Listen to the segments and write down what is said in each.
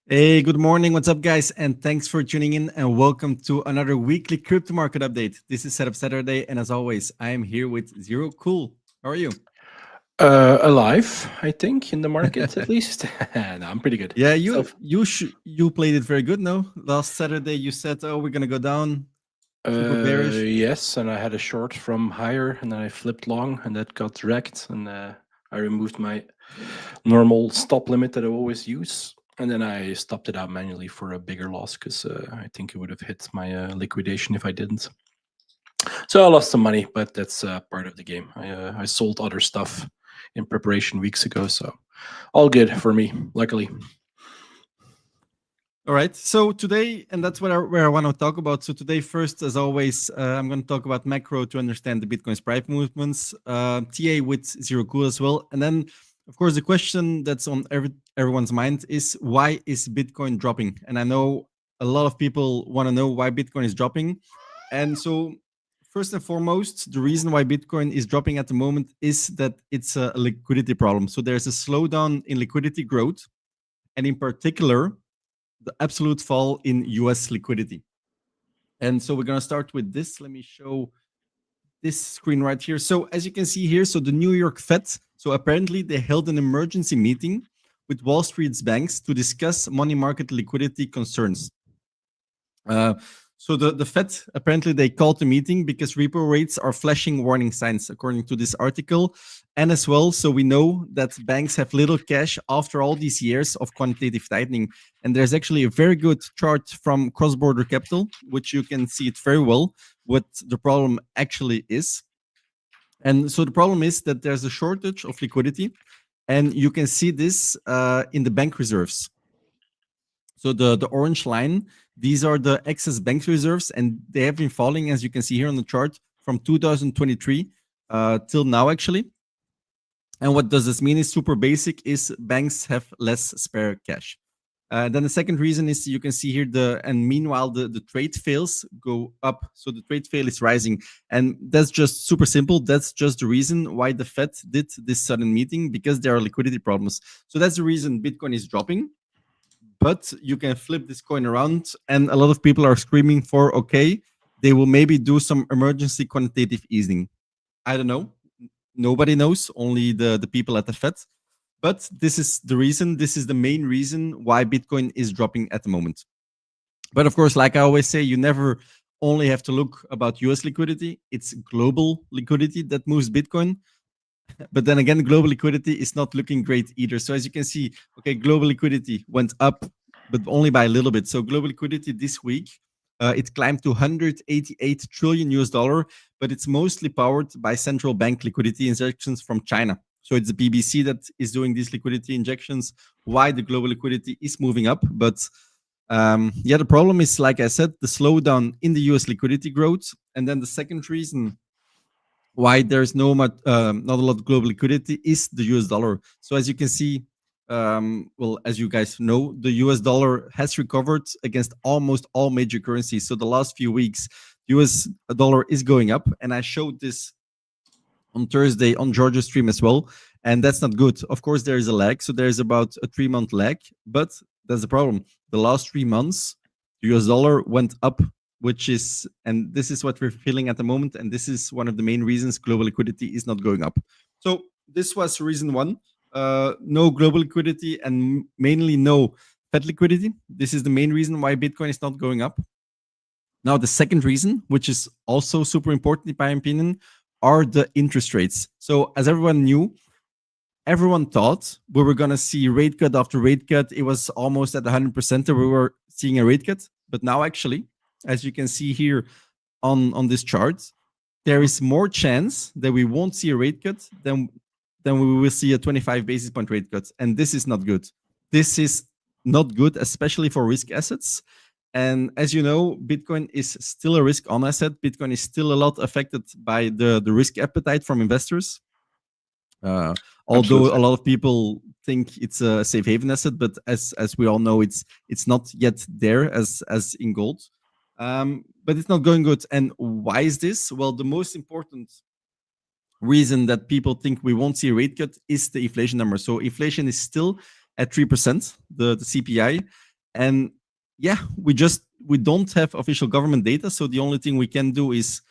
Hey, good morning. What's up, guys? And thanks for tuning in and welcome to another weekly crypto market update. This is Setup Saturday, and as always, I am here with Zero Cool. How are you? Alive, I think, in the market at least. No, I'm pretty good. Yeah, So, you played it very good. No, last Saturday you said, "Oh, we're gonna go down." Super bearish. yes, and I had a short from higher, and then I flipped long, and that got wrecked, and I removed my normal stop limit that I always use, and then I stopped it out manually for a bigger loss because I think it would have hit my liquidation if I didn't. So I lost some money, but that's part of the game. I sold other stuff in preparation weeks ago, so all good for me, luckily. All right. So today, and that's where I want to talk about. So today, first, as always, I'm going to talk about macro to understand the Bitcoin's price movements, TA with Zero Cool as well. And then, of course, the question that's on everyone's mind is why is Bitcoin dropping? And I know a lot of people want to know why Bitcoin is dropping. And so, first and foremost, the reason why Bitcoin is dropping at the moment is that it's a liquidity problem. So there's a slowdown in liquidity growth. And in particular, the absolute fall in US liquidity. And so we're going to start with this. Let me show this screen right here. So as you can see here, so the New York Fed, so apparently they held an emergency meeting with Wall Street's banks to discuss money market liquidity concerns. So the Fed, apparently they called the meeting because repo rates are flashing warning signs, according to this article. And as well, so we know that banks have little cash after all these years of quantitative tightening. And there's actually a very good chart from Cross Border Capital, which you can see it very well, what the problem actually is. And so the problem is that there's a shortage of liquidity. And you can see this in the bank reserves. So the orange line, these are the excess bank reserves, and they have been falling, as you can see here on the chart, from 2023 till now, actually. And what does this mean is super basic, is banks have less spare cash. Then the second reason is you can see here and meanwhile the trade fails go up. So the trade fail is rising. And that's just super simple. That's just the reason why the Fed did this sudden meeting, because there are liquidity problems. So that's the reason Bitcoin is dropping. But you can flip this coin around, and a lot of people are screaming for, okay, they will maybe do some emergency quantitative easing. I don't know. Nobody knows, only the people at the Fed. But this is the reason, this is the main reason why Bitcoin is dropping at the moment. But of course, like I always say, you never only have to look about US liquidity. It's global liquidity that moves Bitcoin. But then again, global liquidity is not looking great either. So as you can see, okay, global liquidity went up, but only by a little bit. So global liquidity this week, it climbed to 188 trillion US dollar, but it's mostly powered by central bank liquidity injections from China. So it's the BBC that is doing these liquidity injections. Why the global liquidity is moving up, but yeah, the problem is, like I said, the slowdown in the US liquidity growth, and then the second reason why there's not a lot of global liquidity is the US dollar. So as you can see, well, as you guys know, the US dollar has recovered against almost all major currencies. So the last few weeks, US dollar is going up, and I showed this on Thursday on Georgia's stream as well, and that's not good. Of course, there is a lag, so there's about a 3-month lag, but that's the problem. The last 3 months, the US dollar went up, which is, and this is what we're feeling at the moment, and this is one of the main reasons global liquidity is not going up. So this was reason one. No global liquidity and mainly no Fed liquidity. This is the main reason why Bitcoin is not going up. Now, the second reason, which is also super important in my opinion, are the interest rates. So as everyone knew, everyone thought we were going to see rate cut after rate cut. It was almost at 100% that we were seeing a rate cut. But now actually, as you can see here on this chart, there is more chance that we won't see a rate cut than we will see a 25 basis point rate cut. And this is not good. This is not good, especially for risk assets. And as you know, Bitcoin is still a risk on asset. Bitcoin is still a lot affected by the risk appetite from investors. Although a lot of people think it's a safe haven asset, but as we all know, it's not yet there as in gold. But it's not going good. And why is this? Well, the most important reason that people think we won't see a rate cut is the inflation number. So inflation is still at 3%, the CPI. And yeah, we don't have official government data, so the only thing we can do is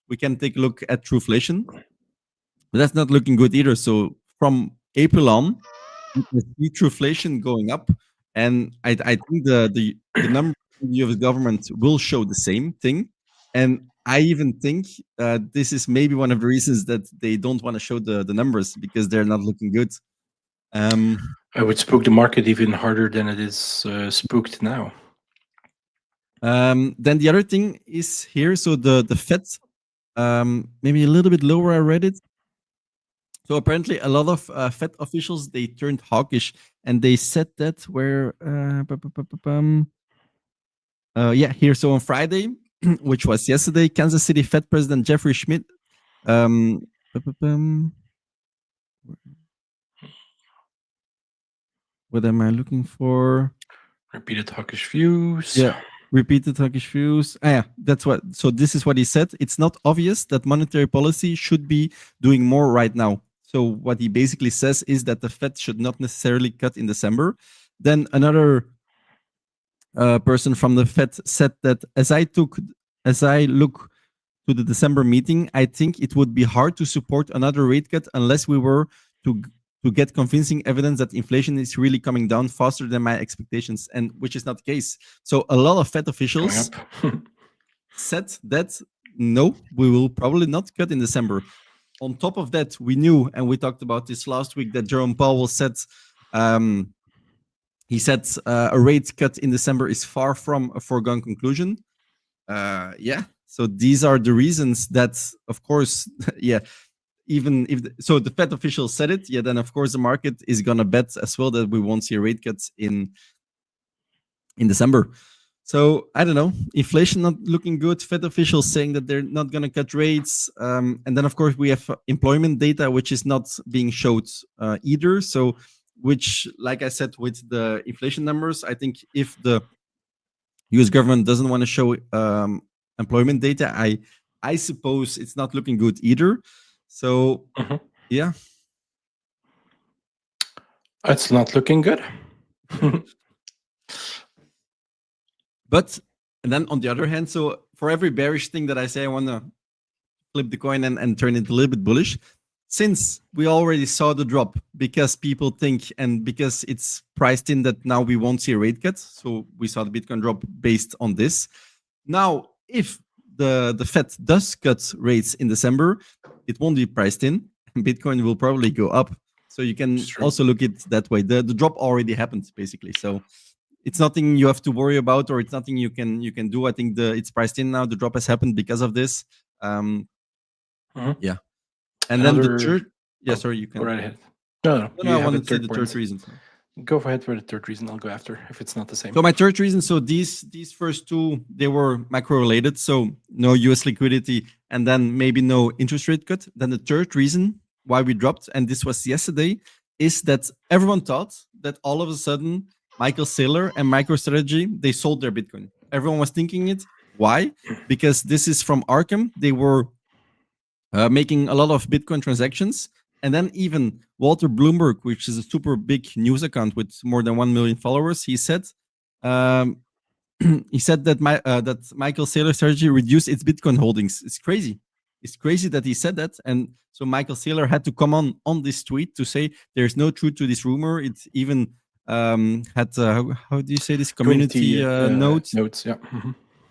we can take a look at Trueflation, but that's not looking good either. So from April on, we can see Trueflation going up, and I think the number of the US government will show the same thing. And I even think this is maybe one of the reasons that they don't want to show the numbers, because they're not looking good. I would spook the market even harder than it is spooked now. Then the other thing is here. So the Fed, maybe a little bit lower, I read it. So apparently a lot of Fed officials, they turned hawkish, and they said that where, yeah, here. So on Friday, which was yesterday, Kansas City Fed President Jeffrey Schmidt, what am I looking for? Repeated hawkish views. Yeah, repeated hawkish views. Yeah, that's what. So this is what he said. It's not obvious that monetary policy should be doing more right now. So what he basically says is that the Fed should not necessarily cut in December. Then another person from the Fed said that as I look to the December meeting, I think it would be hard to support another rate cut unless we were to get convincing evidence that inflation is really coming down faster than my expectations, and which is not the case. So a lot of Fed officials said that no, we will probably not cut in December. On top of that, we knew, and we talked about this last week, that Jerome Powell said he said a rate cut in December is far from a foregone conclusion. Yeah, so these are the reasons that, of course, yeah, even if so the Fed officials said it, yeah, then of course the market is gonna bet as well that we won't see a rate cuts in December. So I don't know, inflation not looking good, Fed officials saying that they're not gonna cut rates, and then of course we have employment data which is not being showed either. So which, like I said, with the inflation numbers, I think if the US government doesn't want to show employment data, I suppose it's not looking good either. So yeah, it's not looking good. But and then on the other hand, so for every bearish thing that I say, I want to flip the coin and turn it a little bit bullish. Since we already saw the drop, because people think, and because it's priced in that now we won't see a rate cut, so we saw the Bitcoin drop based on this. Now, if the Fed does cut rates in December, it won't be priced in, and Bitcoin will probably go up. So you can also look at it that way. The drop already happened, basically. So it's nothing you have to worry about, or it's nothing you can do. I think it's priced in now. The drop has happened because of this. Yeah. And then the third, yeah, sorry, you can go right ahead. No, I wanted to see the third reason. Go ahead for the third reason. I'll go after if it's not the same. So my third reason, so these first two, they were macro related. So no US liquidity, and then maybe no interest rate cut. Then the third reason why we dropped, and this was yesterday, is that everyone thought that all of a sudden Michael Saylor and MicroStrategy, they sold their Bitcoin. Everyone was thinking it. Why? Because this is from Arkham. They were making a lot of Bitcoin transactions. And then even Walter Bloomberg, which is a super big news account with more than 1 million followers, he said that that Michael Saylor strategy reduced its Bitcoin holdings. It's crazy. It's crazy that he said that. And so Michael Saylor had to come on this tweet to say there's no truth to this rumor. It even had how do you say this, community notes? Yeah.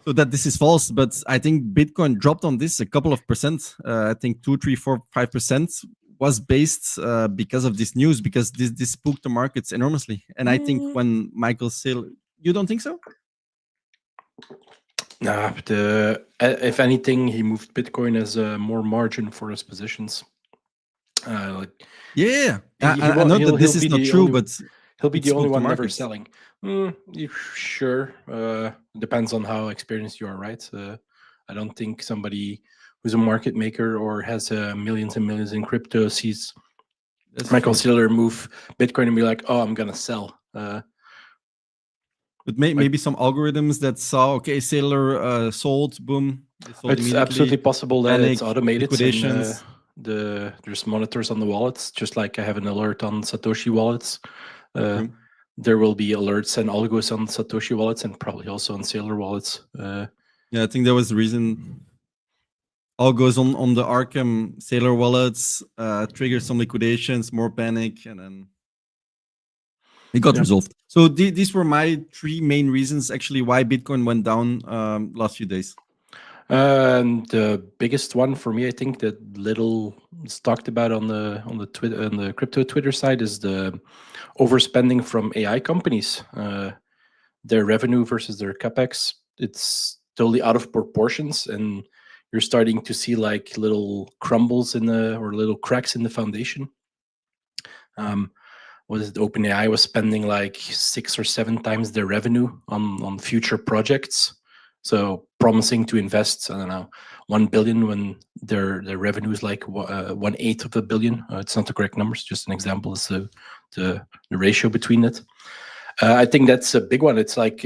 So that this is false, but I think Bitcoin dropped on this a couple of percent. I think 2, 3, 4, 5% was based because of this news, because this spooked the markets enormously. And I think when Michael Saylor, you don't think so? Nah, but if anything, he moved Bitcoin as more margin for his positions. I know that this is not true, but he'll be the only one never selling. Sure. Depends on how experienced you are, right? I don't think somebody who's a market maker or has millions and millions in crypto sees Michael Saylor move Bitcoin and be like, "Oh, I'm gonna sell." But maybe some algorithms that saw, okay, Saylor sold, boom. Sold it's absolutely possible that it's automated. Liquidations. There's monitors on the wallets, just like I have an alert on Satoshi wallets. there will be alerts and algos on Satoshi wallets and probably also on Sailor wallets. Yeah, I think that was the reason. Algos on the Arkham Sailor wallets triggered some liquidations, more panic, and then it got resolved. So these were my 3 main reasons actually why Bitcoin went down last few days. And the biggest one for me, I think, that little is talked about on the Twitter, on the crypto Twitter side, is the overspending from AI companies. Their revenue versus their capex, it's totally out of proportions, and you're starting to see like little crumbles in the, or little cracks in the foundation. What is it? OpenAI was spending like 6 or 7 times their revenue on future projects. So promising to invest, I don't know, 1 billion when their revenue is like 1/8 of a billion. It's not the correct numbers, just an example. It's the ratio between it. I think that's a big one. It's like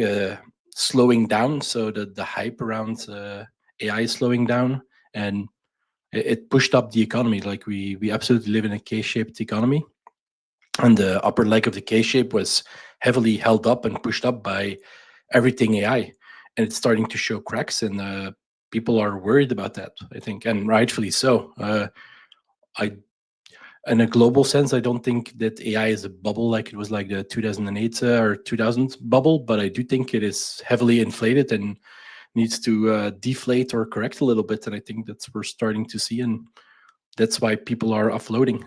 slowing down. So the hype around AI is slowing down, and it pushed up the economy. Like we absolutely live in a K-shaped economy, and the upper leg of the K-shape was heavily held up and pushed up by everything AI, and it's starting to show cracks, and people are worried about that, I think, and rightfully so. In a global sense, I don't think that AI is a bubble like it was like the 2008 or 2000 bubble, but I do think it is heavily inflated and needs to deflate or correct a little bit, and I think that's what we're starting to see, and that's why people are offloading.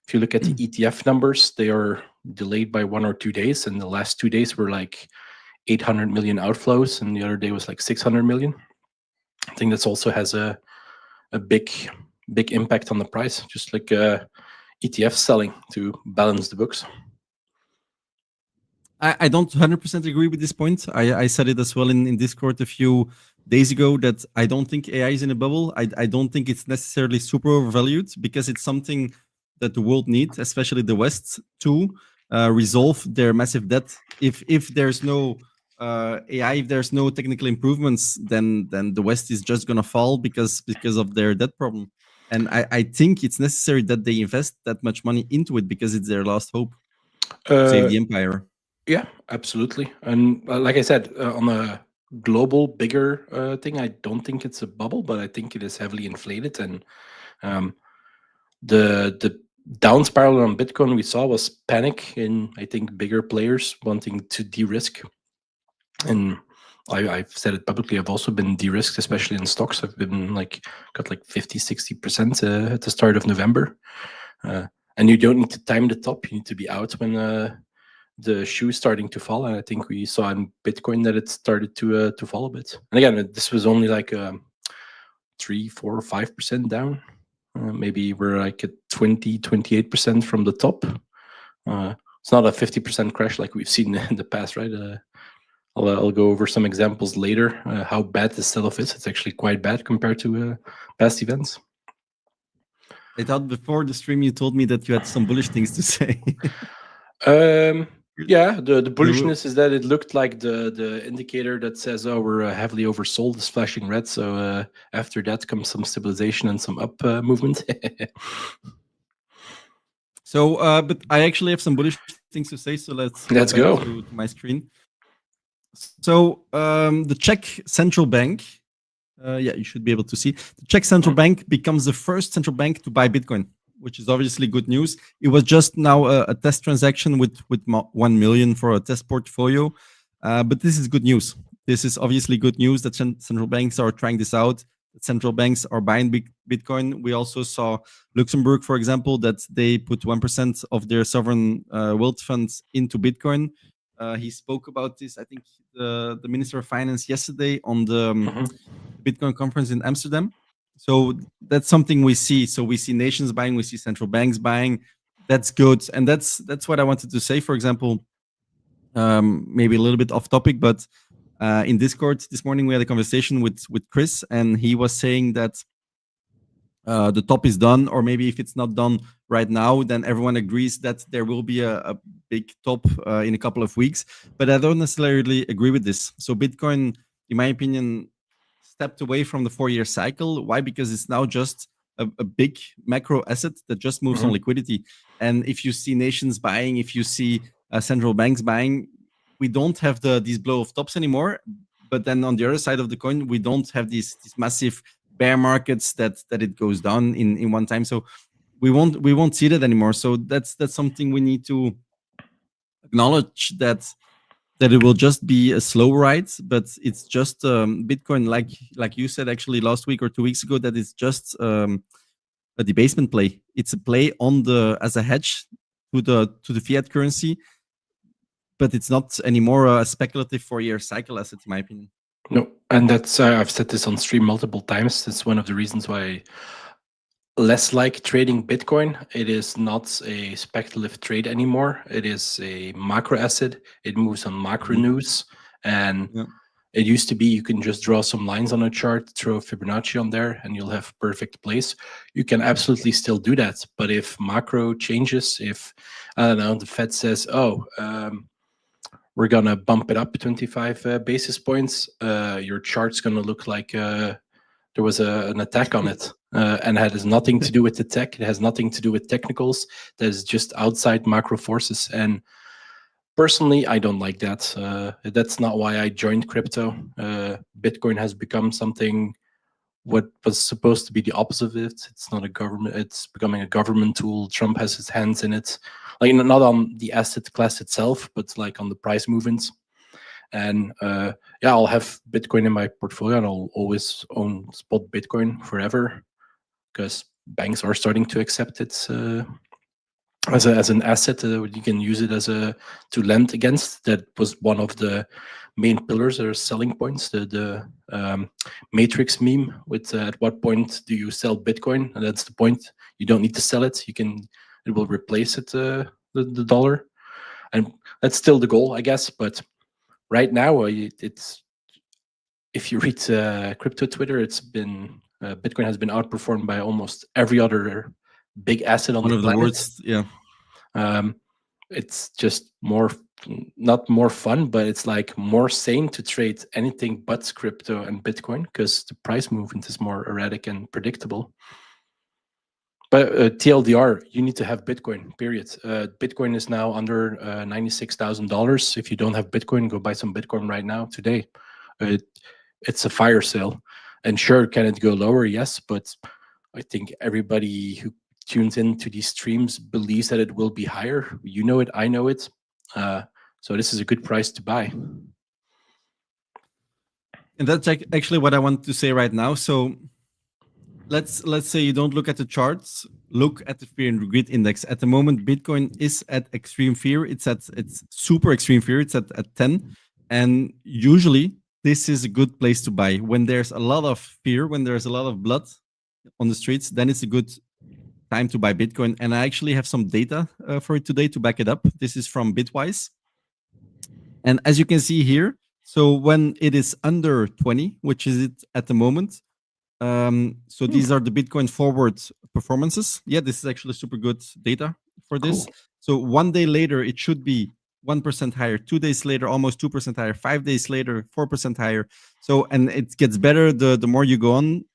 If you look at the ETF numbers, they are delayed by 1 or 2 days, and the last 2 days were like 800 million outflows, and the other day was like 600 million. I think that also has a big impact on the price, just like ETF selling to balance the books. I don't 100% agree with this point. I said it as well in Discord a few days ago that I don't think AI is in a bubble. I don't think it's necessarily super overvalued, because it's something that the world needs, especially the West, to resolve their massive debt. If there's no AI, if there's no technical improvements, then the West is just gonna fall because of their debt problem. And I think it's necessary that they invest that much money into it, because it's their last hope to save the empire. Yeah, absolutely. And like I said, on a global bigger thing, I don't think it's a bubble, but I think it is heavily inflated. And the down spiral on Bitcoin we saw was panic in, I think, bigger players wanting to de-risk. And I've said it publicly, I've also been de-risked, especially in stocks. I've been got like 50-60% at the start of November. And you don't need to time the top, you need to be out when the shoe is starting to fall, and I think we saw in Bitcoin that it started to fall a bit. And again, this was only like 3, 4, or 5% down. Maybe we're like at 20-28% from the top. It's not a 50% crash like we've seen in the past, right? I'll go over some examples later how bad the sell-off is. It's actually quite bad compared to past events. I thought before the stream you told me that you had some bullish things to say. Yeah, the bullishness is that it looked like the indicator that says, oh, we're heavily oversold is flashing red. So after that comes some stabilization and some up movement. So, but I actually have some bullish things to say. So let's go to my screen. So the Czech central bank, yeah, you should be able to see. The Czech central bank becomes the first central bank to buy Bitcoin, which is obviously good news. It was just now a test transaction with 1 million for a test portfolio, but this is good news. This is obviously good news that central banks are trying this out. Central banks are buying Bitcoin. We also saw Luxembourg, for example, that they put 1% of their sovereign wealth funds into Bitcoin. He spoke about this, I think, the Minister of Finance yesterday on the Bitcoin conference in Amsterdam. So that's something we see. So we see nations buying, we see central banks buying. That's good, and that's what I wanted to say. For example, maybe a little bit off topic, but in Discord this morning we had a conversation with Chris, and he was saying that the top is done, or maybe if it's not done right now, then everyone agrees that there will be a big top in a couple of weeks. But I don't necessarily agree with this. So Bitcoin, in my opinion, stepped away from the 4-year cycle. Why? Because it's now just a big macro asset that just moves on liquidity. And if you see nations buying, if you see central banks buying, we don't have these blow of tops anymore. But then on the other side of the coin, we don't have these massive bear markets that it goes down in one time. So we won't see that anymore. So that's something we need to acknowledge, that it will just be a slow ride, but it's just Bitcoin, like you said actually last week or 2 weeks ago, that it's just a debasement play. It's a play as a hedge to the fiat currency, but it's not anymore a speculative 4-year cycle asset, in my opinion. No, and that's I've said this on stream multiple times. That's one of the reasons why I less like trading Bitcoin. It is not a speculative trade anymore. It is a macro asset. It moves on macro news, and it used to be you can just draw some lines on a chart, throw Fibonacci on there, and you'll have perfect place. You can absolutely still do that, but if macro changes, if I don't know, the Fed says, "Oh, we're gonna bump it up 25 basis points," your chart's gonna look like there was an attack on it, and it has nothing to do with the tech. It has nothing to do with technicals. There's just outside macro forces. And personally, I don't like that. That's not why I joined crypto. Bitcoin has become something what was supposed to be the opposite of it. It's not a government. It's becoming a government tool. Trump has his hands in it, like not on the asset class itself, but like on the price movements. And I'll have Bitcoin in my portfolio, and I'll always own spot Bitcoin forever, because banks are starting to accept it as an asset. You can use it to lend against. That was one of the main pillars or selling points. The Matrix meme with at what point do you sell Bitcoin? And that's the point. You don't need to sell it. It will replace it, the dollar, and that's still the goal, I guess. But right now, it's, if you read crypto Twitter, it's been Bitcoin has been outperformed by almost every other big asset on the planet. One of the worst, yeah. It's just not more fun, but it's like more sane to trade anything but crypto and Bitcoin, because the price movement is more erratic and predictable. But TLDR, you need to have Bitcoin, period. Bitcoin is now under $96,000. If you don't have Bitcoin, go buy some Bitcoin right now, today. It's a fire sale. And sure, can it go lower? Yes, but I think everybody who tunes into these streams believes that it will be higher. You know it, I know it. So this is a good price to buy. And that's actually what I want to say right now. So let's say you don't look at the charts, look at the fear and greed index. At the moment, Bitcoin is at extreme fear. It's super extreme fear. It's at 10. And usually this is a good place to buy. When there's a lot of fear, when there's a lot of blood on the streets, then it's a good time to buy Bitcoin. And I actually have some data for it today to back it up. This is from Bitwise. And as you can see here, so when it is under 20, which is it at the moment, so these are the Bitcoin forward performances. Yeah, this is actually super good data for this. Cool. So 1 day later, it should be 1% higher. 2 days later, almost 2% higher. 5 days later, 4% higher. So, and it gets better the more you go on.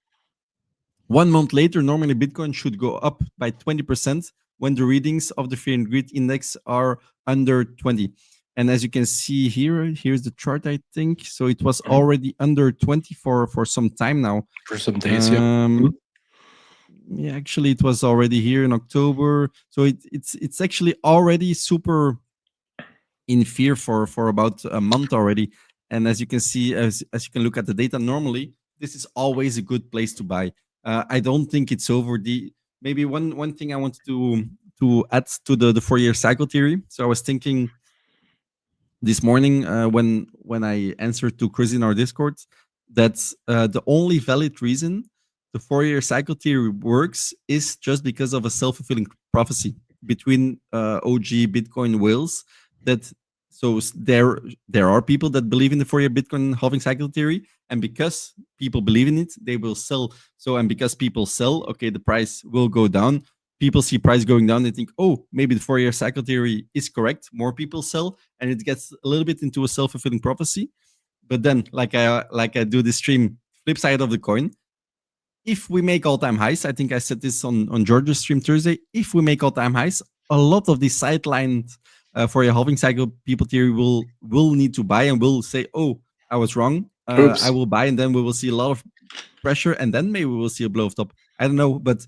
1 month later, normally Bitcoin should go up by 20% when the readings of the fear and greed index are under 20. And as you can see here, here's the chart, I think. So it was already under 20 for some time now. For some days, yeah. Yeah, actually, it was already here in October. So it's actually already super in fear for about a month already. And as you can see, as you can look at the data, normally this is always a good place to buy. I don't think it's over. Maybe one thing I wanted to add to the 4-year cycle theory. So I was thinking this morning when I answered to Chris in our Discord, that the only valid reason the 4-year cycle theory works is just because of a self-fulfilling prophecy between OG Bitcoin whales. So there are people that believe in the 4-year Bitcoin halving cycle theory, and because people believe in it, they will sell. So, and because people sell, okay, the price will go down. People see price going down, they think, oh, maybe the 4-year cycle theory is correct. More people sell, and it gets a little bit into a self-fulfilling prophecy. But then, like I do this stream, flip side of the coin, if we make all-time highs, I think I said this on George's stream Thursday, if we make all-time highs, a lot of these sidelined for a halving cycle, people theory will need to buy and will say, "Oh, I was wrong. Oops. I will buy," and then we will see a lot of pressure, and then maybe we will see a blow off top. I don't know, but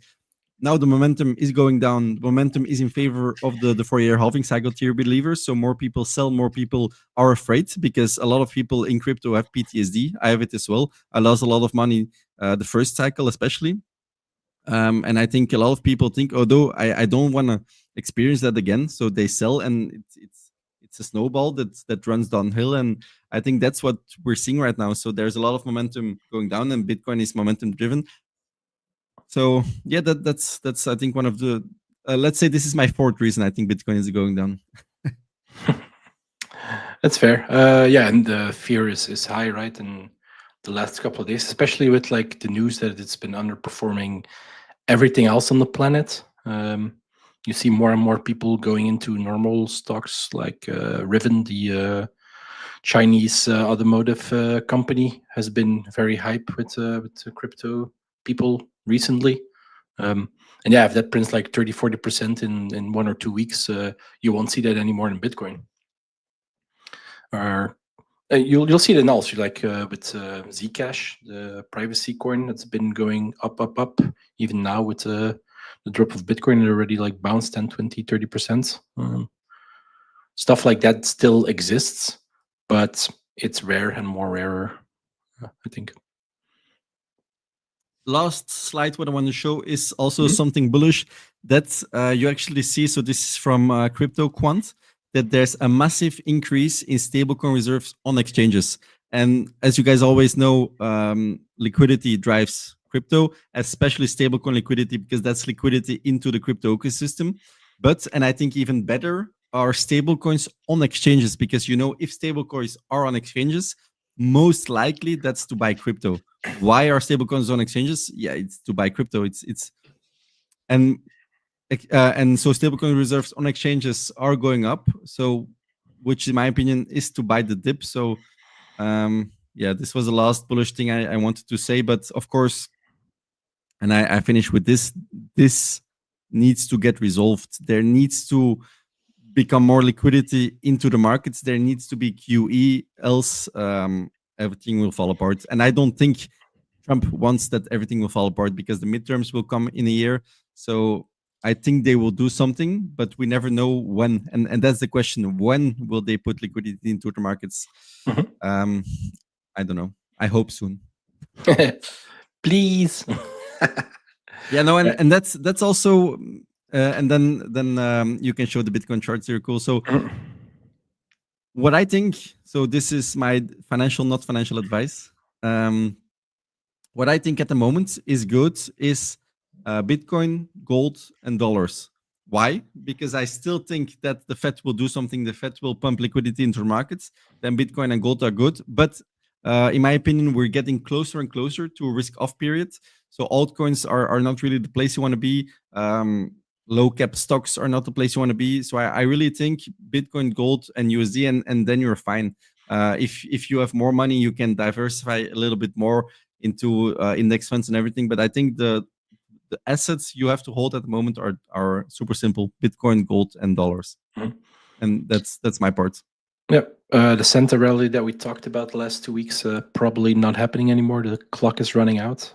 now the momentum is going down. Momentum is in favor of the 4-year halving cycle theory believers. So more people sell, more people are afraid, because a lot of people in crypto have PTSD. I have it as well. I lost a lot of money the first cycle, especially. And I think a lot of people think, although I don't want to experience that again, so they sell, and it's a snowball that runs downhill. And I think that's what we're seeing right now. So there's a lot of momentum going down, and Bitcoin is momentum driven. So yeah, that's I think one of the let's say this is my fourth reason I think Bitcoin is going down. That's fair. Yeah, and the fear is high, right? And the last couple of days, especially with like the news that it's been underperforming everything else on the planet. You see more and more people going into normal stocks like Riven, the Chinese automotive company, has been very hype with the crypto people recently. And yeah, if that prints like 30-40% in 1 or 2 weeks, you won't see that anymore in Bitcoin. Or you'll see it in also like with Zcash, the privacy coin that's been going up. Even now with the drop of Bitcoin, it already like bounced 10, 20, 30%. Stuff like that still exists, but it's rare and more rarer, I think. Last slide, what I want to show is also something bullish that you actually see. So this is from Crypto Quant, that there's a massive increase in stablecoin reserves on exchanges. And as you guys always know, liquidity drives crypto, especially stablecoin liquidity, because that's liquidity into the crypto ecosystem. But, and I think even better, are stablecoins on exchanges, because if stablecoins are on exchanges, most likely that's to buy crypto. Why are stablecoins on exchanges? Yeah, it's to buy crypto. And so stablecoin reserves on exchanges are going up. So, which in my opinion is to buy the dip. So, yeah, this was the last bullish thing I wanted to say. But of course, and I finish with this. This needs to get resolved. There needs to become more liquidity into the markets. There needs to be QE, else everything will fall apart. And I don't think Trump wants that everything will fall apart, because the midterms will come in a year. So I think they will do something, but we never know when. And that's the question: when will they put liquidity into the markets? I don't know. I hope soon. Please. Yeah, no, and that's also and then you can show the Bitcoin charts here. Cool. So what I think, so this is my not financial advice. What I think at the moment is good is Bitcoin, gold, and dollars. Why? Because I still think that the Fed will do something. The Fed will pump liquidity into markets. Then Bitcoin and gold are good. But in my opinion, we're getting closer and closer to a risk-off period. So altcoins are not really the place you want to be. Low cap stocks are not the place you want to be. So I really think Bitcoin, gold, and USD, and then you're fine. If you have more money, you can diversify a little bit more into index funds and everything. But I think the assets you have to hold at the moment are super simple: Bitcoin, gold, and dollars. And that's my part. Yeah, the center rally that we talked about the last 2 weeks, probably not happening anymore. The clock is running out.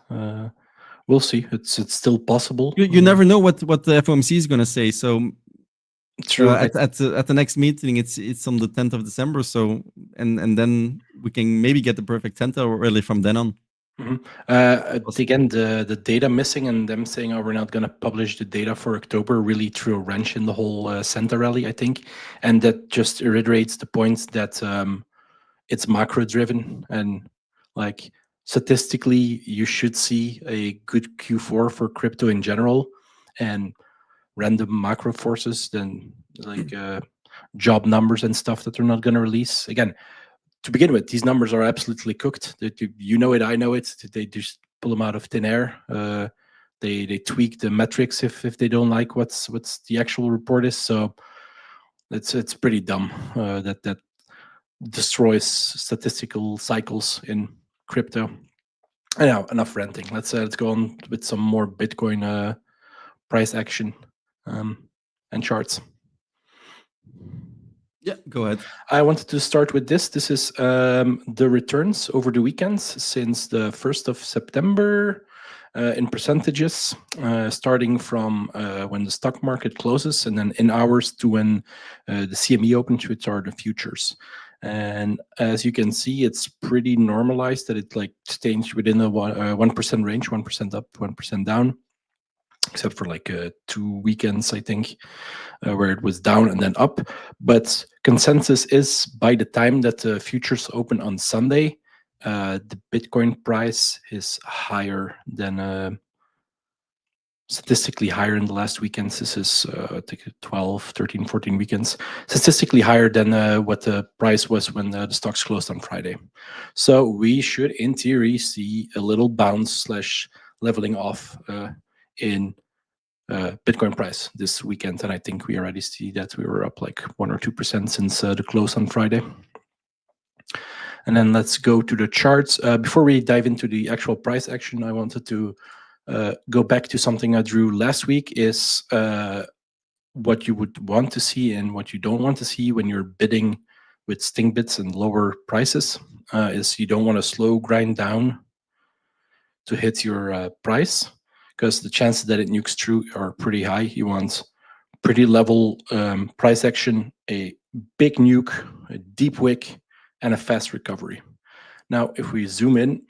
We'll see. It's still possible. You never know what the FOMC is going to say. So true. At the next meeting, it's on the 10th of December. So and then we can maybe get the perfect center really from then on. Again, the data missing and them saying, "Oh, we're not going to publish the data for October," really threw a wrench in the whole center rally, I think, and that just reiterates the point that it's macro driven, and like statistically, you should see a good Q4 for crypto in general, and random macro forces, then like job numbers and stuff that they're not going to release again. To begin with, these numbers are absolutely cooked. You know it, I know it. They just pull them out of thin air. They tweak the metrics if they don't like what's the actual report is. So it's pretty dumb that destroys statistical cycles in crypto. Anyhow, enough ranting. Let's go on with some more Bitcoin price action and charts. Yeah, go ahead. I wanted to start with this. This is the returns over the weekends since the 1st of September in percentages, starting from when the stock market closes and then in hours to when the CME opens, which are the futures. And as you can see, it's pretty normalized that it like stays within a 1% range, 1% up, 1% down, except for like 2 weekends, I think, where it was down and then up. But consensus is by the time that the futures open on Sunday, the Bitcoin price is higher than statistically higher in the last weekends. This is I think 12, 13, 14 weekends, statistically higher than what the price was when the stocks closed on Friday. So we should, in theory, see a little bounce / leveling off in Bitcoin price this weekend, and I think we already see that we were up like 1 or 2% since the close on Friday. And then let's go to the charts. Before we dive into the actual price action, I wanted to go back to something I drew last week, is what you would want to see and what you don't want to see when you're bidding with sting bits and lower prices. Is you don't want to slow grind down to hit your price, because the chances that it nukes through are pretty high. You want pretty level price action, a big nuke, a deep wick, and a fast recovery. Now, if we zoom in,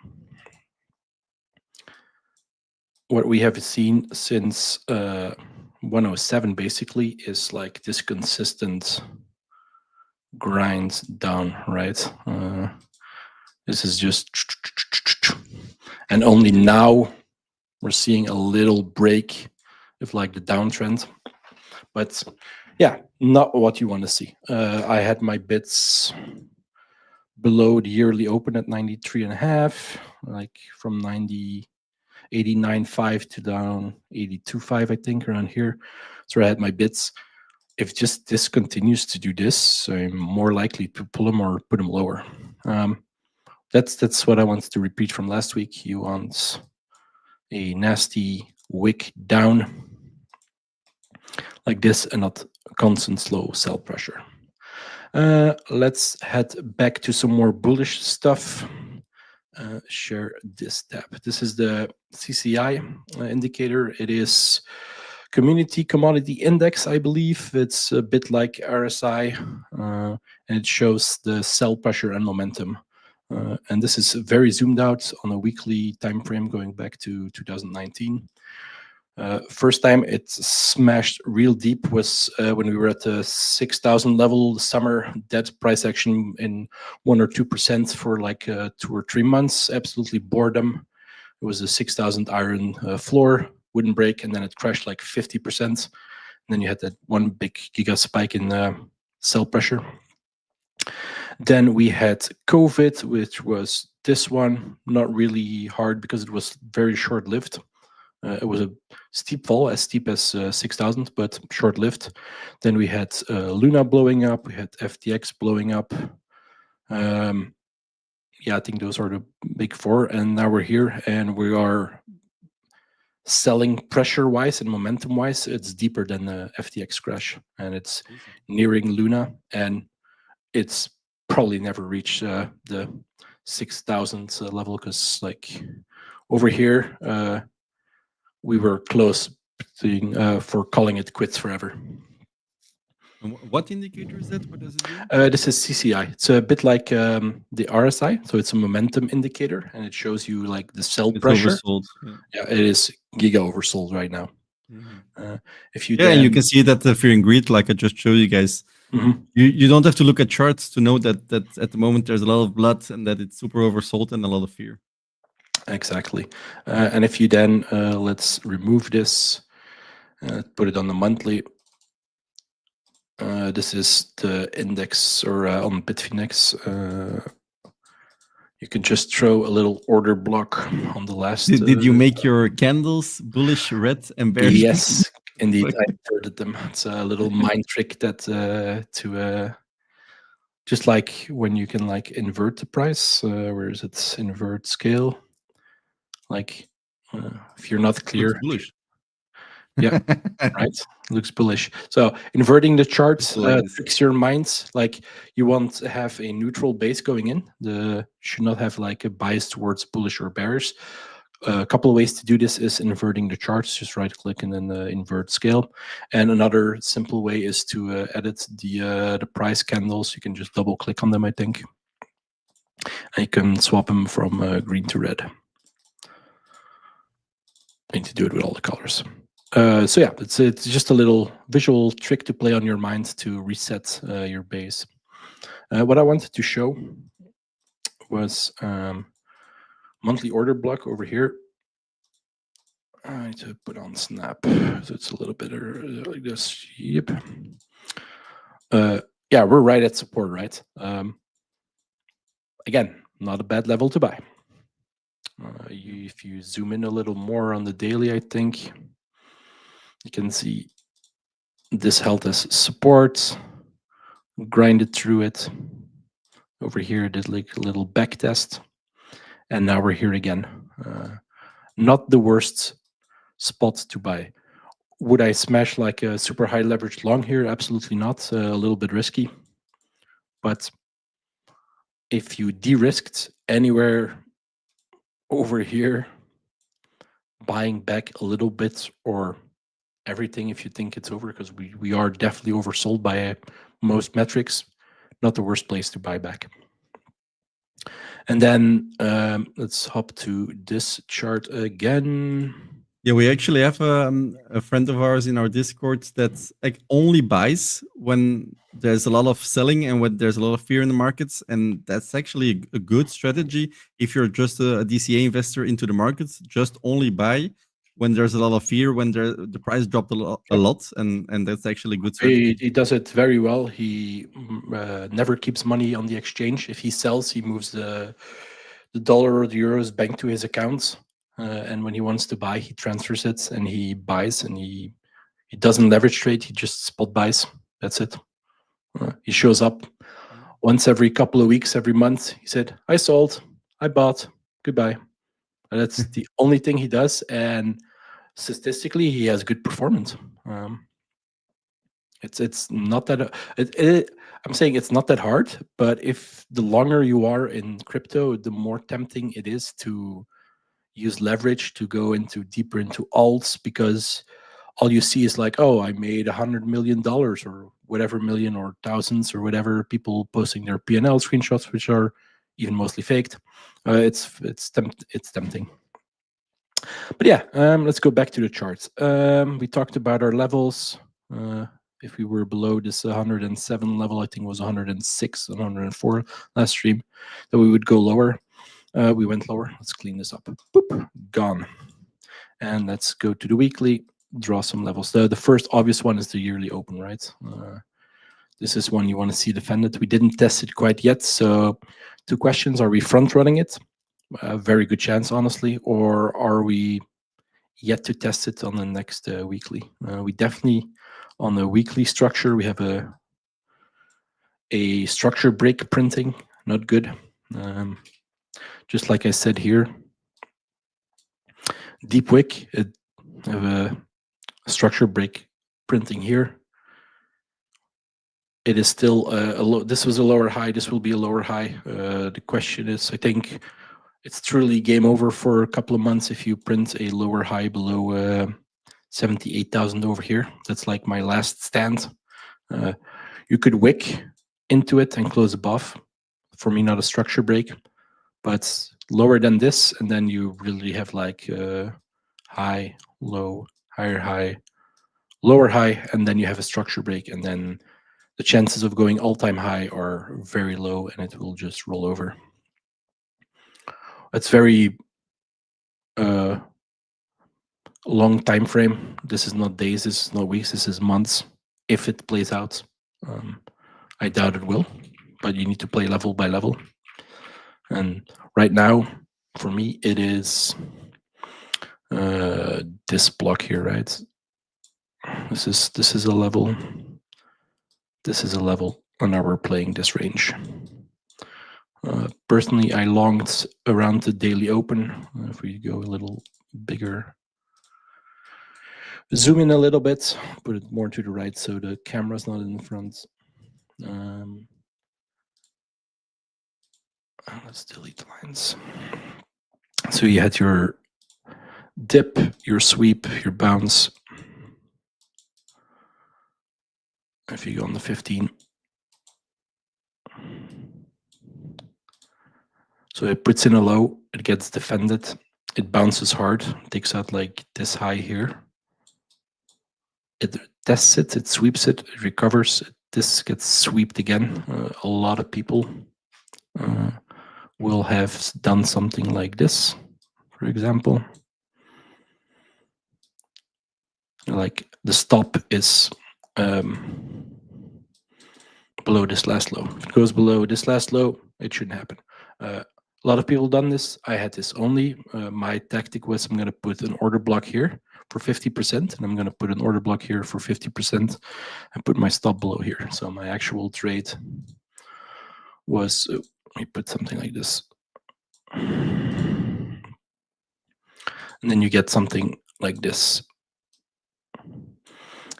what we have seen since 107 basically is like this consistent grind down, right? This is just, and only now we're seeing a little break of like the downtrend, but yeah, not what you want to see. I had my bits below the yearly open at 93.5, like from 89.5 to down 82.5, I think, around here. So I had my bits. If just this continues to do this, I'm more likely to pull them or put them lower. That's what I wanted to repeat from last week. You want a nasty wick down like this and not constant slow sell pressure. Let's head back to some more bullish stuff. Share this tab. This is the CCI indicator. It is Community Commodity Index, I believe. It's a bit like RSI, and it shows the sell pressure and momentum. And this is very zoomed out on a weekly time frame going back to 2019. First time it smashed real deep was when we were at the 6,000 level summer. That price action in 1 or 2% for like 2 or 3 months. Absolutely boredom. It was a 6,000 iron floor, wouldn't break, and then it crashed like 50%. And then you had that one big giga spike in sell pressure. Then we had COVID, which was this one, not really hard because it was very short-lived. It was a steep fall, as steep as 6,000, but short-lived. Then we had Luna blowing up. We had FTX blowing up. Yeah, I think those are the big four. And now we're here, and we are selling pressure-wise and momentum-wise. It's deeper than the FTX crash, and it's nearing Luna, and it's probably never reach the 6,000 level, because like over here we were close to, for calling it quits forever. And what indicator is that? What does it do? This is CCI. It's a bit like the RSI, so it's a momentum indicator, and it shows you like the sell pressure. Oversold. Yeah, it is giga oversold right now. Mm-hmm. If you and you can see that the fear and greed, like I just showed you guys. Mm-hmm. You don't have to look at charts to know that at the moment there's a lot of blood and that it's super oversold and a lot of fear. Exactly. And if you then let's remove this, put it on the monthly. This is the index, or on Bitfinex. You can just throw a little order block on the last. Did you make your candles bullish red and bearish? Yes, indeed, I inverted them. It's a little mind trick that to just like when you can like invert the price. Where is it? Invert scale. Like if you're not clear. Bullish. Yeah, right. Looks bullish. So inverting the charts Like this. tricks your minds. Like you want to have a neutral base going in. Should not have like a bias towards bullish or bearish. A couple of ways to do this is inverting the charts. Just right click and then invert scale. And another simple way is to edit the price candles. You can just double click on them, I think. And you can swap them from green to red. I need to do it with all the colors. So yeah, it's just a little visual trick to play on your mind to reset your base. What I wanted to show was monthly order block over here. I need to put on snap, so it's a little bit like this. Yep. Yeah, we're right at support, right? Again, not a bad level to buy. If you zoom in a little more on the daily, I think you can see this held as support, grinded through it. Over here, did like a little back test, and now we're here again. Not the worst spot to buy. Would I smash like a super high leverage long here? Absolutely not. A little bit risky. But if you de-risked anywhere over here, buying back a little bit or everything if you think it's over, because we are definitely oversold by most metrics, not the worst place to buy back. And then let's hop to this chart again. Yeah, we actually have a friend of ours in our Discord that like only buys when there's a lot of selling and when there's a lot of fear in the markets, and that's actually a good strategy. If you're just a DCA investor into the markets, just only buy when there's a lot of fear, when the price dropped a lot, and that's actually a good strategy. He does it very well. He never keeps money on the exchange. If he sells, he moves the dollar or the euros back to his accounts. And when he wants to buy, he transfers it and he buys, and he doesn't leverage trade. He just spot buys. That's it. He shows up once every couple of weeks, every month. He said, I sold, I bought, goodbye. And that's the only thing he does. And statistically, he has good performance. It's not that I'm saying it's not that hard, but if the longer you are in crypto, the more tempting it is to use leverage to go deeper into alts, because all you see is like, oh, I made $100 million or whatever million or thousands or whatever, people posting their P&L screenshots, which are even mostly faked. It's tempting. But yeah, let's go back to the charts. We talked about our levels. If we were below this 107 level, I think it was 106, 104 last stream, that we would go lower. We went lower. Let's clean this up. Boop, gone. And let's go to the weekly, draw some levels. The first obvious one is the yearly open, right? This is one you want to see defended. We didn't test it quite yet. So 2 questions. Are we front running it? A very good chance, honestly. Or are we yet to test it on the next weekly? We definitely, on the weekly structure, we have a structure break printing. Not good. Just like I said here, deep wick, have a structure break printing here. It is still this was a lower high. This will be a lower high. The question is, I think it's truly game over for a couple of months if you print a lower high below 78,000 over here. That's like my last stand. You could wick into it and close above. For me, not a structure break, but lower than this, and then you really have like high, low, higher high, lower high, and then you have a structure break, and then the chances of going all-time high are very low, and it will just roll over. It's very long time frame. This is not days, this is not weeks, this is months. If it plays out, I doubt it will, but you need to play level by level. And right now, for me, it is this block here, right? This is a level. This is a level, and now we're playing this range. Personally, I longed around the daily open. If we go a little bigger, zoom in a little bit, put it more to the right so the camera's not in the front. Let's delete the lines. So you had your dip, your sweep, your bounce. If you go on the 15. So it puts in a low, it gets defended, it bounces hard, takes out like this high here. It tests it, it sweeps it, it recovers, this gets swept again. A lot of people will have done something like this, for example. Like the stop is below this last low. If it goes below this last low, it shouldn't happen. A lot of people done this. I had this only. My tactic was I'm going to put an order block here for 50%, and I'm going to put an order block here for 50% and put my stop below here. So my actual trade was, let me put something like this. And then you get something like this.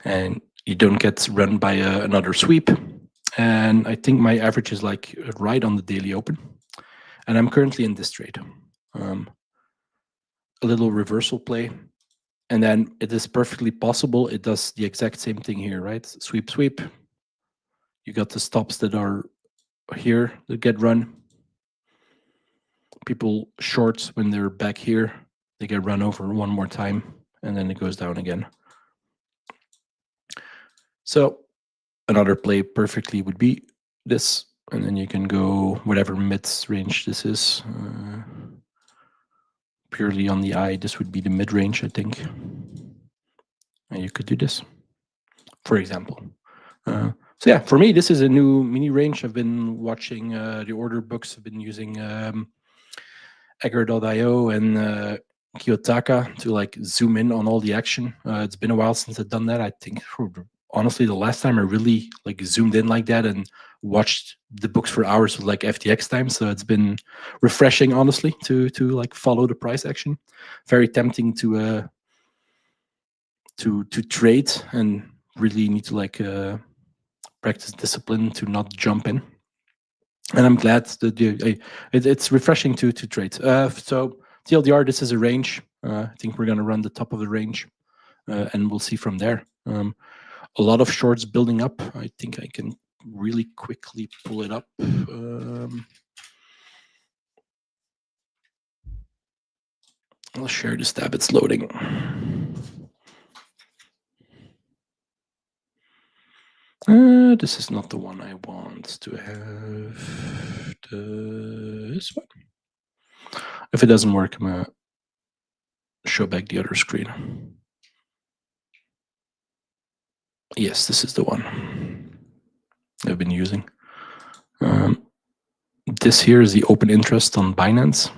And you don't get run by another sweep. And I think my average is like right on the daily open. And I'm currently in this trade. A little reversal play. And then it is perfectly possible. It does the exact same thing here, right? Sweep, sweep. You got the stops that are here that get run. People short when they're back here. They get run over one more time. And then it goes down again. So another play perfectly would be this. And then you can go whatever mid-range this is. Purely on the eye, this would be the mid-range, I think. And you could do this, for example. So yeah, for me, this is a new mini range. I've been watching the order books. I've been using Egger.io and Kiyotaka to like zoom in on all the action. It's been a while since I've done that. I think honestly, the last time I really like zoomed in like that and watched the books for hours with like FTX time. So it's been refreshing, honestly, to like follow the price action. Very tempting to trade, and really need to like practice discipline to not jump in. And I'm glad that it's refreshing to trade. So TLDR, this is a range. I think we're going to run the top of the range, and we'll see from there. A lot of shorts building up. I think I can really quickly pull it up. I'll share this tab. It's loading. This is not the one I want to have. This one. If it doesn't work, I'm going to show back the other screen. Yes, this is the one I've been using. This here is the open interest on Binance.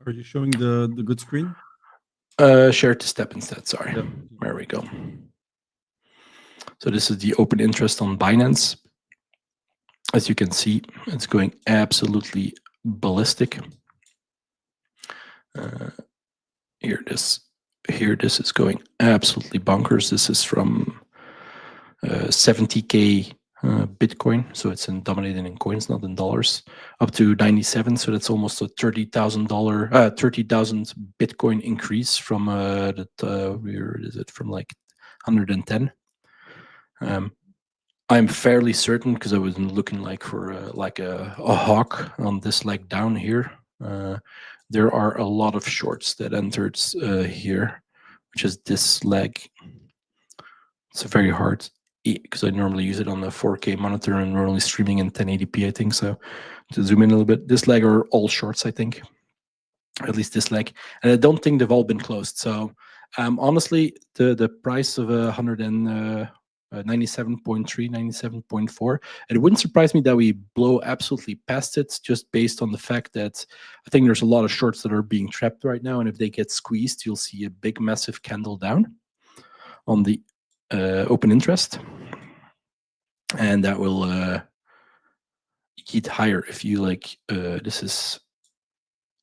Are you showing the good screen? Share to step instead, sorry. Yep. There we go. So this is the open interest on Binance. As you can see, it's going absolutely ballistic. Here this is going absolutely bonkers. This is from 70K Bitcoin, so it's denominated in coins, not in dollars, up to 97. So that's almost a $30,000 Bitcoin increase from where is it, from like 110. I'm fairly certain, because I was looking like for a hawk on this leg down here. There are a lot of shorts that entered here, which is this leg. It's very hard because I normally use it on the 4K monitor and we're only streaming in 1080p, I think. So to zoom in a little bit, this leg are all shorts, I think, at least this leg. And I don't think they've all been closed. So honestly, the price of 97.3, 97.4, it wouldn't surprise me that we blow absolutely past it, just based on the fact that I think there's a lot of shorts that are being trapped right now. And if they get squeezed, you'll see a big, massive candle down on the open interest, and that will get higher if you like. This is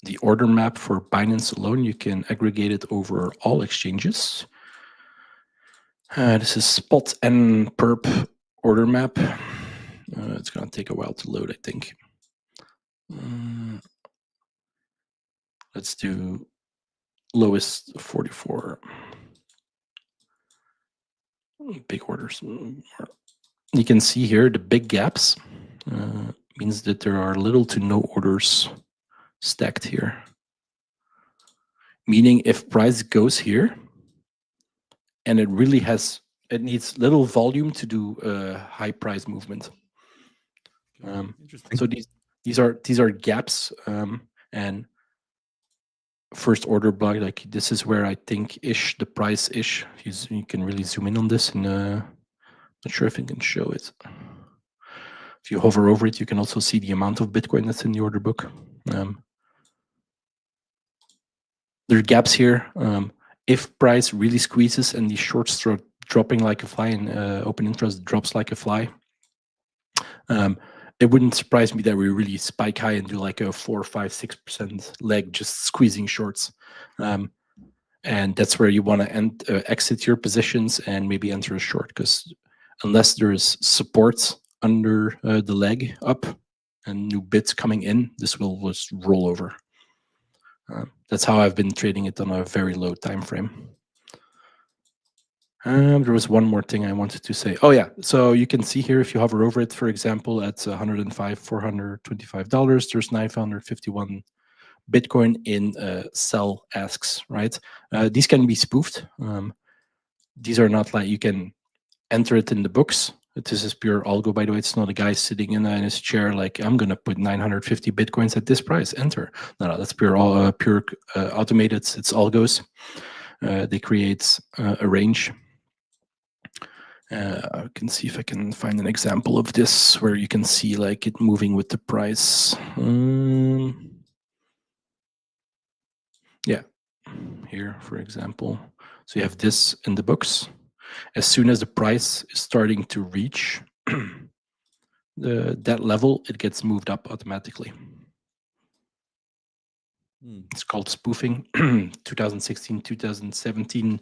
the order map for Binance alone. You can aggregate it over all exchanges. This is spot and perp order map. It's going to take a while to load, I think. Let's do lowest 44. Big orders. You can see here the big gaps means that there are little to no orders stacked here. Meaning if price goes here and it really it needs little volume to do a high price movement. Interesting. So these are gaps, and first order block, like this is where I think the price you can really zoom in on this, and not sure if I can show it. If you hover over it, you can also see the amount of Bitcoin that's in the order book. There are gaps here. If price really squeezes and these shorts start dropping like a fly and open interest drops like a fly, it wouldn't surprise me that we really spike high and do like a 4, 5, 6% leg, just squeezing shorts. And that's where you want to exit your positions and maybe enter a short, because unless there is support under the leg up and new bits coming in, this will just roll over. That's how I've been trading it on a very low time frame. There was one more thing I wanted to say. Oh yeah, so you can see here if you hover over it, for example, at $105, $425, there's 951 Bitcoin in sell asks, right? These can be spoofed. These are not like you can enter it in the books. This is pure algo, by the way. It's not a guy sitting in his chair like, I'm going to put 950 Bitcoins at this price, enter. No, that's pure automated. It's algos. They create a range. I can see if I can find an example of this where you can see like it moving with the price. Yeah, here, for example. So you have this in the books. As soon as the price is starting to reach that level, it gets moved up automatically. It's called spoofing. 2016, 2017,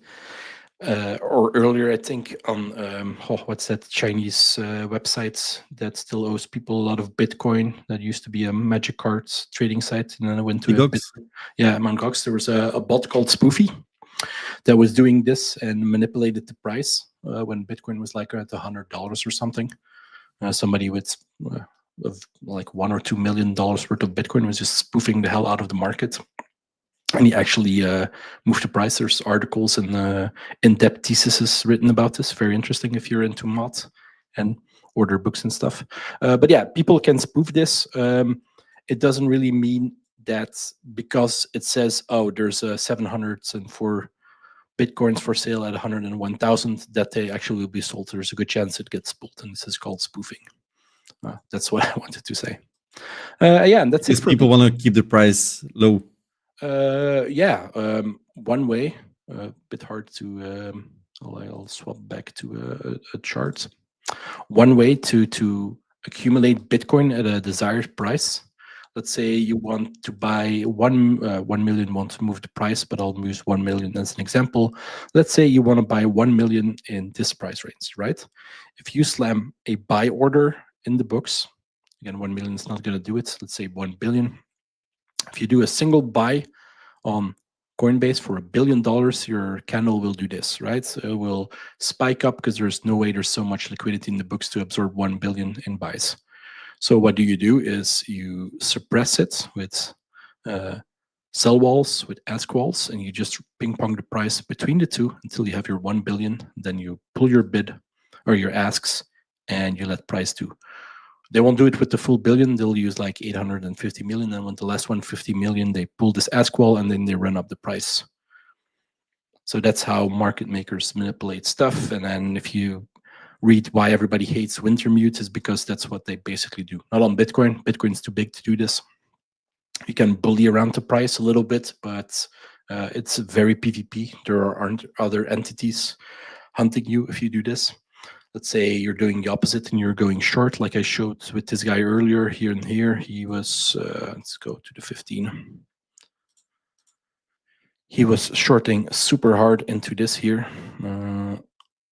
or earlier, I think, on what's that Chinese website that still owes people a lot of Bitcoin. That used to be a Magic Cards trading site, and then I went to Mt. Gox. There was a bot called Spoofy that was doing this and manipulated the price when Bitcoin was like at $100 or something. Somebody with like $1 or $2 million worth of Bitcoin was just spoofing the hell out of the market. And he actually moved the price. There's articles and in-depth theses written about this. Very interesting if you're into mod and order books and stuff. But yeah, people can spoof this. It doesn't really mean that because it says, oh, there's 704 Bitcoins for sale at 101,000, that they actually will be sold. There's a good chance it gets spoofed, and this is called spoofing. That's what I wanted to say. Yeah, and that's it. Because people want to keep the price low. One way, a bit hard to, I'll swap back to a chart. One way to accumulate Bitcoin at a desired price. Let's say you want to buy 1 million, want to move the price, but I'll use 1 million as an example. Let's say you want to buy 1 million in this price range, right? If you slam a buy order in the books, again, 1 million is not going to do it. Let's say 1 billion. If you do a single buy on Coinbase for $1 billion, your candle will do this, right? So it will spike up because there's no way there's so much liquidity in the books to absorb 1 billion in buys. So what you do is you suppress it with sell walls, with ask walls, and you just ping pong the price between the two until you have your 1 billion. Then you pull your bid or your asks and you let price do. They won't do it with the full billion. They'll use like 850 million. And when the last 150 million, they pull this ask wall and then they run up the price. So that's how market makers manipulate stuff. And then if you read why everybody hates Wintermute, is because that's what they basically do. Not on Bitcoin. Bitcoin's too big to do this. You can bully around the price a little bit, but it's very PvP. There aren't other entities hunting you if you do this. Let's say you're doing the opposite and you're going short, like I showed with this guy earlier here and here. He was, let's go to the 15. He was shorting super hard into this here.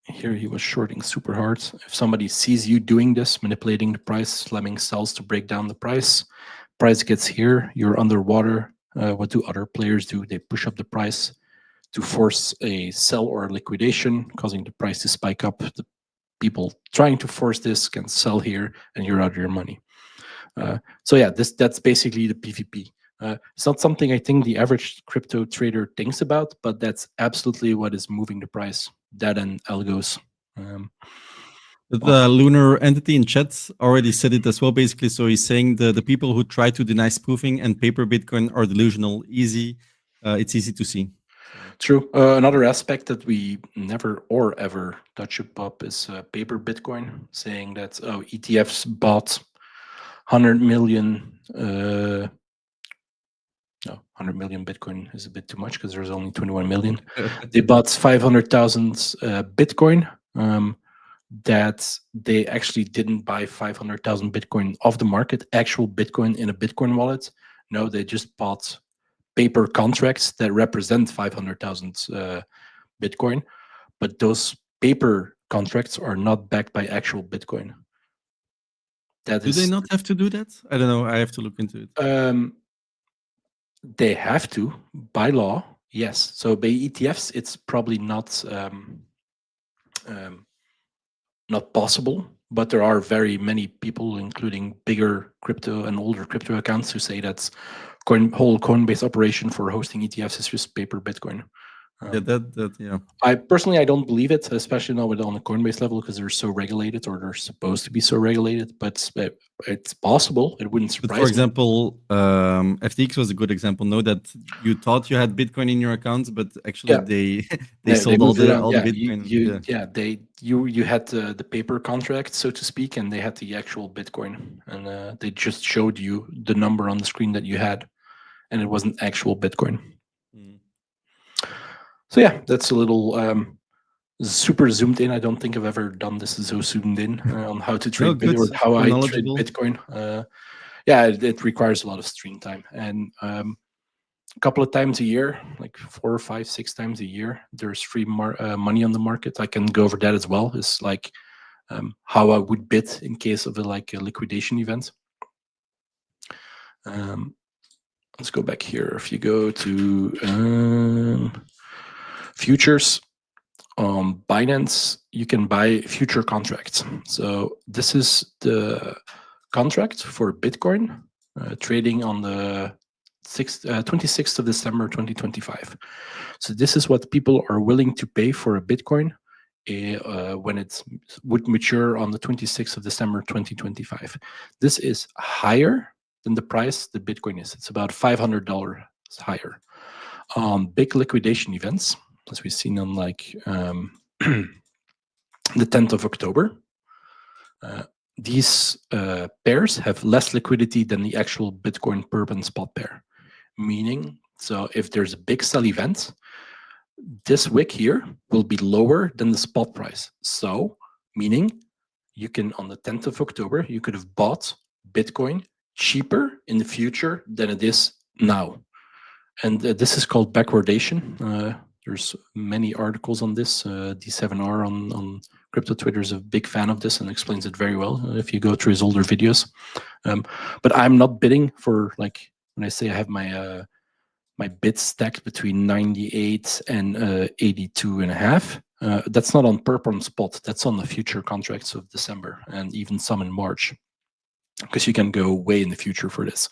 here he was shorting super hard. If somebody sees you doing this, manipulating the price, slamming sells to break down the price gets here, you're underwater. What do other players do? They push up the price to force a sell or a liquidation, causing the price to spike up. The people trying to force this can sell here, and you're out of your money. So yeah, that's basically the PvP. It's not something I think the average crypto trader thinks about, but that's absolutely what is moving the price. That and algos. The lunar entity in chat already said it as well, basically. So he's saying the people who try to deny spoofing and paper Bitcoin are delusional. It's easy to see. True. Another aspect that we never or ever touch up is paper Bitcoin, saying that ETFs bought 100 million. No, 100 million Bitcoin is a bit too much because there's only 21 million. They bought 500,000 Bitcoin. That they actually didn't buy 500,000 Bitcoin off the market, actual Bitcoin in a Bitcoin wallet. No, they just bought paper contracts that represent 500,000 Bitcoin, but those paper contracts are not backed by actual Bitcoin. Do they not have to do that? I don't know. I have to look into it. They have to by law, yes. So by ETFs, it's probably not possible, but there are very many people, including bigger crypto and older crypto accounts, who say that whole Coinbase operation for hosting ETFs is just paper Bitcoin. Yeah. I personally don't believe it, especially not on the Coinbase level, because they're so regulated, or they're supposed to be so regulated. But it's possible. It wouldn't surprise me. For example, FTX was a good example. Know that you thought you had Bitcoin in your accounts, but actually they sold all the Bitcoin. You had the paper contract, so to speak, and they had the actual Bitcoin, and they just showed you the number on the screen that you had, and it wasn't actual Bitcoin. So yeah, that's a little super zoomed in. I don't think I've ever done this so zoomed in on how to trade Bitcoin, or how I trade Bitcoin. It requires a lot of stream time, and a couple of times a year, like 4 or 5, 6 times a year, there's free money on the market. I can go over that as well. It's like how I would bid in case of a liquidation event. Let's go back here. If you go to futures on Binance, you can buy future contracts. So this is the contract for Bitcoin trading on the 26th of December 2025. So this is what people are willing to pay for a Bitcoin when it would mature on the 26th of December 2025. This is higher than the price that Bitcoin is. It's about $500 higher. Big liquidation events, as we've seen on the 10th of October, these pairs have less liquidity than the actual Bitcoin perp and spot pair. Meaning, so if there's a big sell event, this wick here will be lower than the spot price. So, meaning you can, on the 10th of October, you could have bought Bitcoin cheaper in the future than it is now. And this is called backwardation. There's many articles on this. D7R on crypto Twitter is a big fan of this and explains it very well if you go through his older videos. But I'm not bidding for, like, when I say I have my my bids stacked between 98 and 82.5. That's not on perp on spot. That's on the future contracts of December and even some in March, because you can go way in the future for this.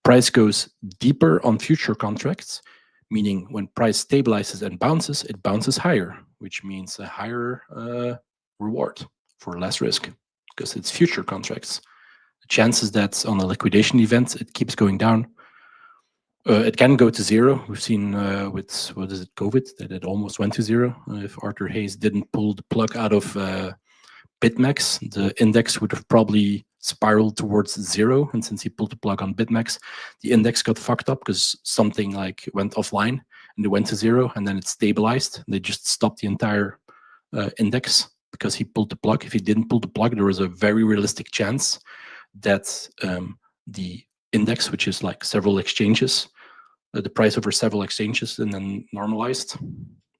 Price goes deeper on future contracts, meaning when price stabilizes and bounces, it bounces higher, which means a higher reward for less risk, because it's future contracts. The chances that on a liquidation event it keeps going down, it can go to zero. We've seen with, what is it, COVID, that it almost went to zero. If Arthur Hayes didn't pull the plug out of BitMEX, the index would have probably spiraled towards zero. And since he pulled the plug on BitMEX, the index got fucked up because something like went offline and it went to zero, and then it stabilized. They just stopped the entire index because he pulled the plug. If he didn't pull the plug, there was a very realistic chance that the index, which is like several exchanges, the price over several exchanges, and then normalized,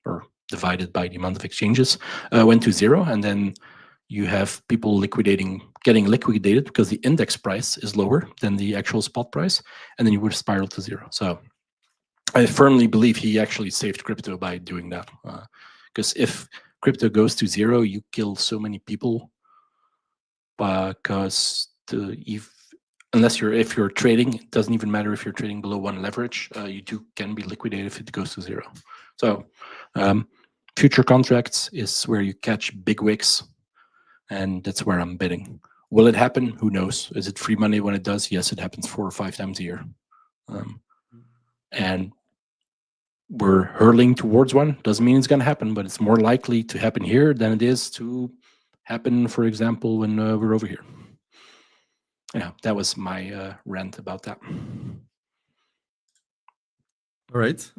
or divided by the amount of exchanges, went to 0, and then you have people getting liquidated because the index price is lower than the actual spot price, and then you would spiral to 0. So I firmly believe he actually saved crypto by doing that, because if crypto goes to 0, you kill so many people, because if you're trading, it doesn't even matter if you're trading below 1 leverage, you can be liquidated if it goes to 0. So future contracts is where you catch big wicks, and that's where I'm betting. Will it happen? Who knows? Is it free money when it does? Yes, it happens 4 or 5 times a year. And we're hurtling towards one. Doesn't mean it's going to happen, but it's more likely to happen here than it is to happen, for example, when we're over here. Yeah, that was my rant about that. All right.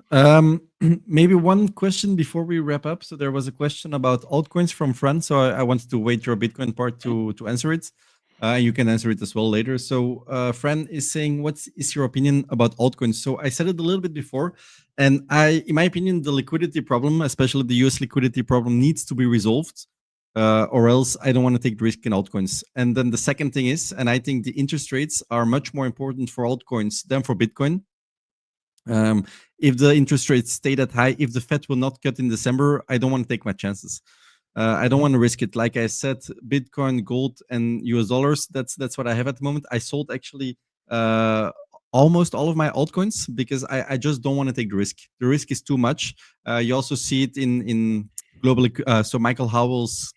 Maybe one question before we wrap up. So there was a question about altcoins from Fran. So I wanted to wait your Bitcoin part to answer it. You can answer it as well later. So Fran is saying, what is your opinion about altcoins? So I said it a little bit before, and in my opinion, the liquidity problem, especially the US liquidity problem, needs to be resolved, or else I don't want to take the risk in altcoins. And then the second thing is, and I think the interest rates are much more important for altcoins than for Bitcoin. If the interest rates stay that high, if the Fed will not cut in December, I don't want to take my chances. I don't want to risk it. Like I said, Bitcoin, gold, and US dollars, that's what I have at the moment. I sold actually almost all of my altcoins because I just don't want to take the risk. The risk is too much. You also see it in globally. So Michael Howell's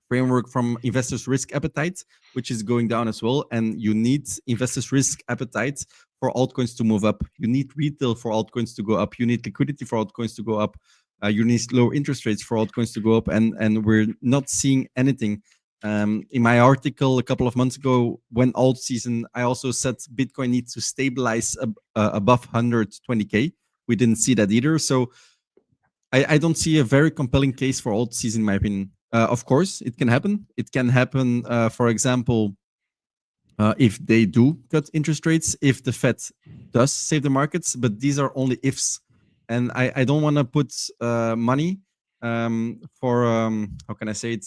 framework from investors' risk appetite, which is going down as well. And you need investors' risk appetite for altcoins to move up. You need retail for altcoins to go up. You need liquidity for altcoins to go up. You need low interest rates for altcoins to go up. And we're not seeing anything. In my article a couple of months ago, when alt season, I also said Bitcoin needs to stabilize above 120K. We didn't see that either. So I don't see a very compelling case for alt season, in my opinion. Of course, it can happen. It can happen, for example, if they do cut interest rates, if the Fed does save the markets, but these are only ifs. And I don't want to put money for, how can I say it,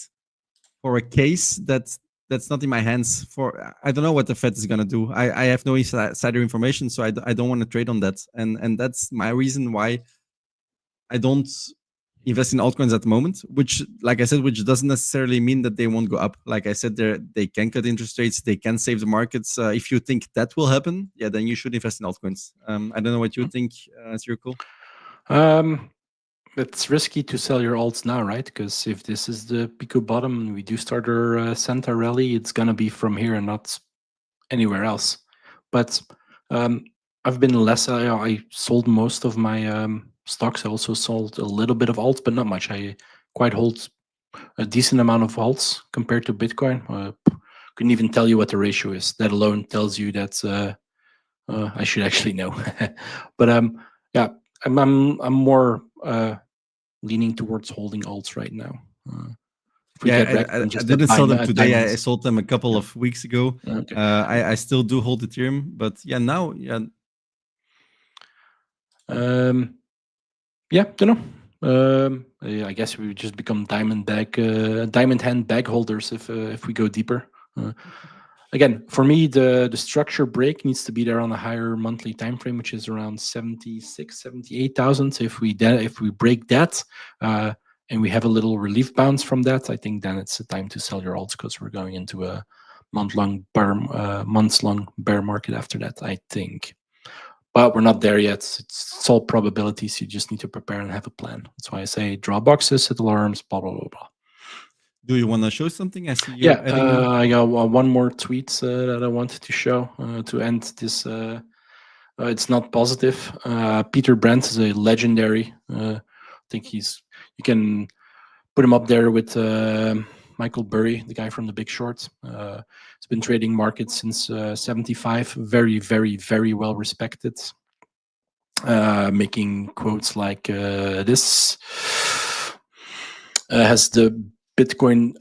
for a case that's not in my hands. I don't know what the Fed is going to do. I have no insider information, so I don't want to trade on that. And that's my reason why I don't invest in altcoins at the moment, which, like I said, which doesn't necessarily mean that they won't go up. Like I said, they can cut interest rates, they can save the markets. If you think that will happen, yeah, then you should invest in altcoins. I don't know what you think, Circle. It's risky to sell your alts now, right? Because if this is the Pico bottom and we do start our Santa rally, it's gonna be from here and not anywhere else. But I've been less. I sold most of my stocks. I also sold a little bit of alts, but not much. I quite hold a decent amount of alts compared to Bitcoin. Couldn't even tell you what the ratio is. That alone tells you that I should actually know. But yeah, I'm more leaning towards holding alts right now. Yeah, I didn't sell them today. I sold them a couple of weeks ago. Okay. I still do hold Ethereum, but yeah, now, yeah. Yeah, don't know. I guess we just become diamond hand bag holders if we go deeper. Again, for me, the structure break needs to be there on a higher monthly time frame, which is around 76, 78,000. So if we break that and we have a little relief bounce from that, I think then it's the time to sell your alts because we're going into a months-long bear market after that, I think. But we're not there yet. It's all probabilities. You just need to prepare and have a plan. That's why I say draw boxes, set alarms, blah, blah, blah, blah. Do you want to show something? I see you. Yeah, I got one more tweet that I wanted to show to end this. It's not positive. Peter Brandt is a legendary. I think you can put him up there with Michael Burry, the guy from The Big Short. He's been trading markets since 75. Very, very, very well respected. Making quotes like this. Has the Bitcoin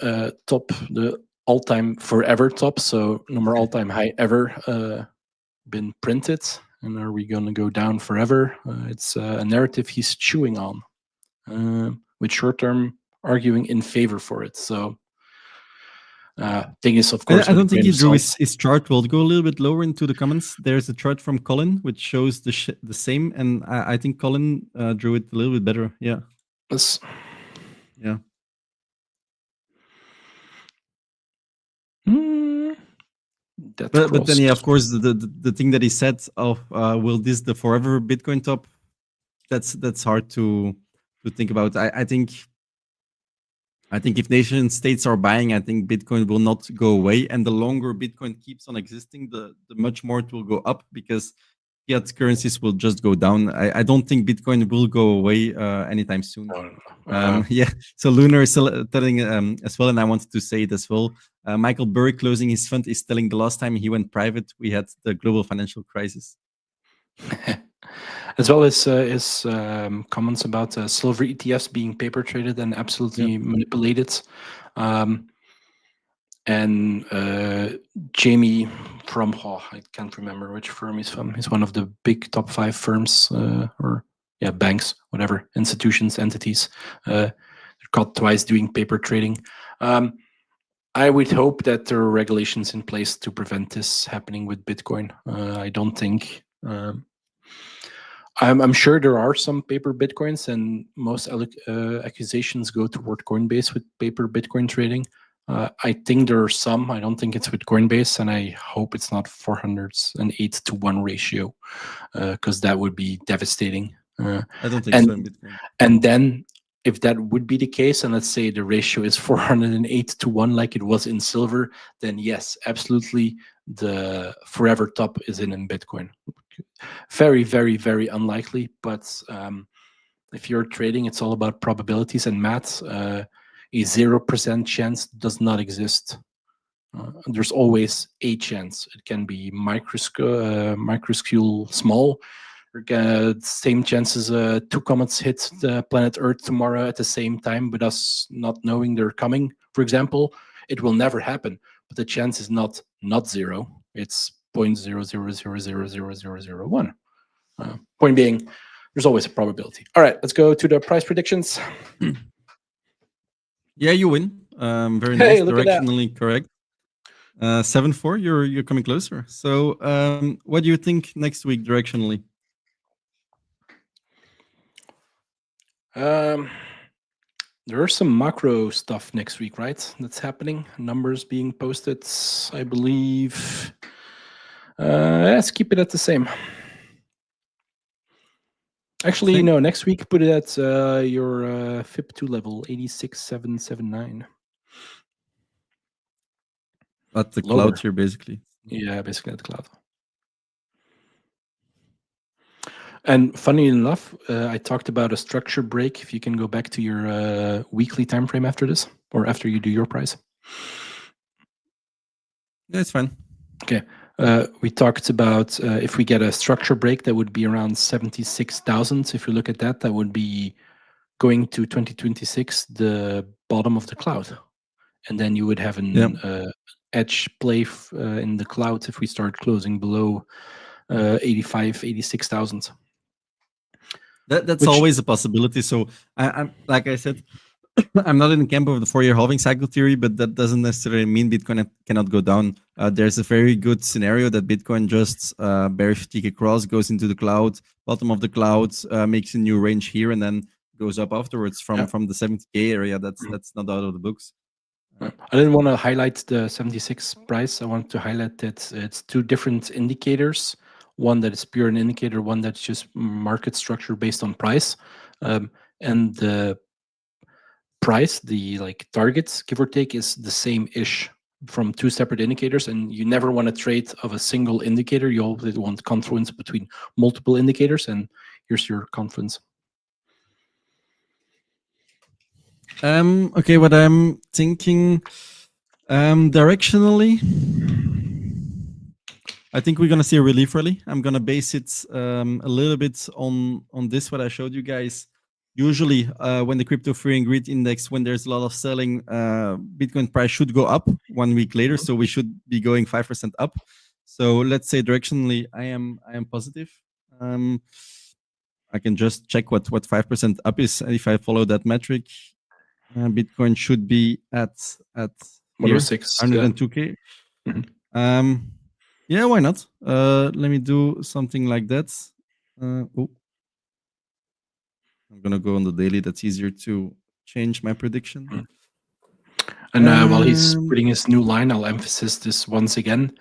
top, the all-time forever top, so no more all-time high ever been printed. And are we going to go down forever? It's a narrative he's chewing on. with short-term arguing in favor for it. So thing is, of course, I don't think he drew his chart. We'll go a little bit lower into the comments. There's a chart from Colin which shows the same, and I think Colin drew it a little bit better. Yeah. Yes. Yeah. But then, yeah, of course, the thing that he said of will this the forever Bitcoin top? That's hard to think about. I think if nation states are buying, I think Bitcoin will not go away. And the longer Bitcoin keeps on existing, the much more it will go up, because fiat currencies will just go down. I don't think Bitcoin will go away anytime soon. Yeah. So Lunar is telling as well, and I wanted to say it as well. Michael Burry, closing his fund, is telling the last time he went private, we had the global financial crisis. As well as his comments about silver ETFs being paper traded and absolutely manipulated. And Jamie from, I can't remember which firm he's from. He's one of the big top 5 firms, or banks, whatever, institutions, entities. They're caught twice doing paper trading. I would hope that there are regulations in place to prevent this happening with Bitcoin. I don't think. I'm sure there are some paper Bitcoins, and most accusations go toward Coinbase with paper Bitcoin trading. I think there are some. I don't think it's with Coinbase, and I hope it's not 408-to-1 ratio, because that would be devastating. I don't think so in Bitcoin. And then, if that would be the case, and let's say the ratio is 408-to-1 like it was in silver, then yes, absolutely, the forever top is in Bitcoin. Very, very, very unlikely. But if you're trading, it's all about probabilities and maths. A 0% chance does not exist. There's always a chance. It can be microscule small. Same chances 2 comets hit the planet Earth tomorrow at the same time, with us not knowing they're coming, for example. It will never happen, but the chance is not 0. It's 0.0000001. Point being, there's always a probability. All right, let's go to the price predictions. Yeah, you win. Very nice. Directionally correct. 7-4. You're coming closer. So, what do you think next week directionally? There are some macro stuff next week, right? That's happening. Numbers being posted, I believe. Let's keep it at the same. Actually, no, next week put it at your FIP2 level, 86,779. At the cloud here, basically. Yeah, basically at the cloud. And funny enough, I talked about a structure break. If you can go back to your weekly time frame after this, or after you do your price. That's fine. Okay. We talked about if we get a structure break, that would be around 76,000. If you look at that, that would be going to 2026, the bottom of the cloud. And then you would have an edge play in the cloud if we start closing below 86,000. That's always a possibility. So I'm like I said, I'm not in the camp of the 4-year halving cycle theory, but that doesn't necessarily mean Bitcoin cannot go down. There's a very good scenario that Bitcoin just bearish fatigue across, goes into the cloud, bottom of the cloud, makes a new range here, and then goes up afterwards from the 70K area. That's not out of the books. I didn't want to highlight the 76 price. I wanted to highlight that it's 2 different indicators. One that is pure an indicator, one that's just market structure based on price. And the price, the targets, give or take, is the same-ish from 2 separate indicators. And you never want to trade of a single indicator. You always want confluence between multiple indicators. And here's your confluence. Okay, what I'm thinking directionally, I think we're gonna see a relief rally. I'm gonna base it a little bit on this, what I showed you guys. Usually, when the crypto fear and greed index, when there's a lot of selling, Bitcoin price should go up 1 week later. So we should be going 5% up. So let's say directionally, I am positive. I can just check what 5% up is. If I follow that metric, Bitcoin should be at 106, 102K. Yeah, why not? Let me do something like that. I'm gonna go on the daily. That's easier to change my prediction. And while he's putting his new line, I'll emphasize this once again.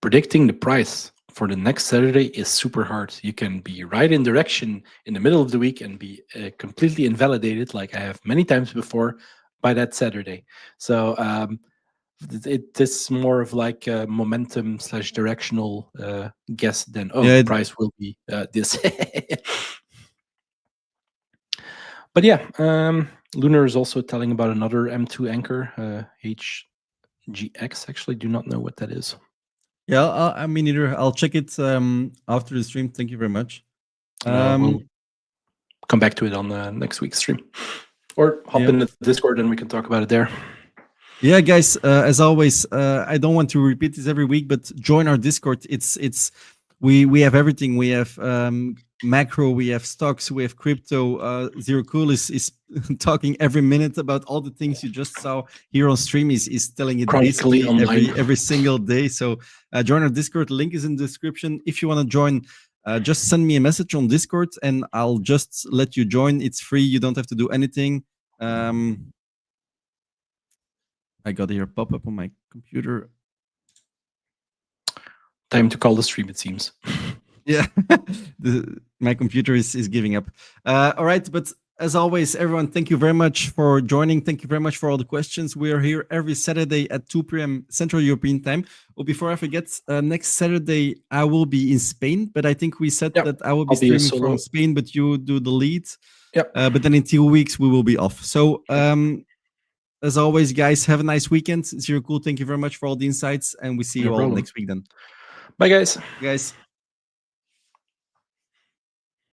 Predicting the price for the next Saturday is super hard. You can be right in direction in the middle of the week and be completely invalidated, like I have many times before, by that Saturday. So it is more of like a momentum / directional guess than the price will be this. But yeah, Lunar is also telling about another M2 anchor, HGX. Actually, do not know what that is. Yeah, I mean, either I'll check it after the stream. Thank you very much. We'll come back to it on the next week's stream, or hop in the Discord and we can talk about it there. Yeah, guys, as always, I don't want to repeat this every week, but join our Discord. We have everything. We have macro, we have stocks, we have crypto. Zero Cool is talking every minute about all the things you just saw here on stream. Is telling it basically every single day. So join our Discord. Link is in the description. If you want to join, just send me a message on Discord and I'll just let you join. It's free. You don't have to do anything. I got here pop-up on my computer. Time to call the stream, it seems. Yeah, my computer is giving up. All right, but as always, everyone, thank you very much for joining. Thank you very much for all the questions. We are here every Saturday at 2 p.m. Central European Time. Oh, before I forget, next Saturday I will be in Spain, but I think we said that I will be streaming from Spain, but you do the lead. Yep. But then in 2 weeks we will be off. So as always, guys, have a nice weekend. Zero Cool, thank you very much for all the insights, and we see you all next week then. Bye, guys. Guys.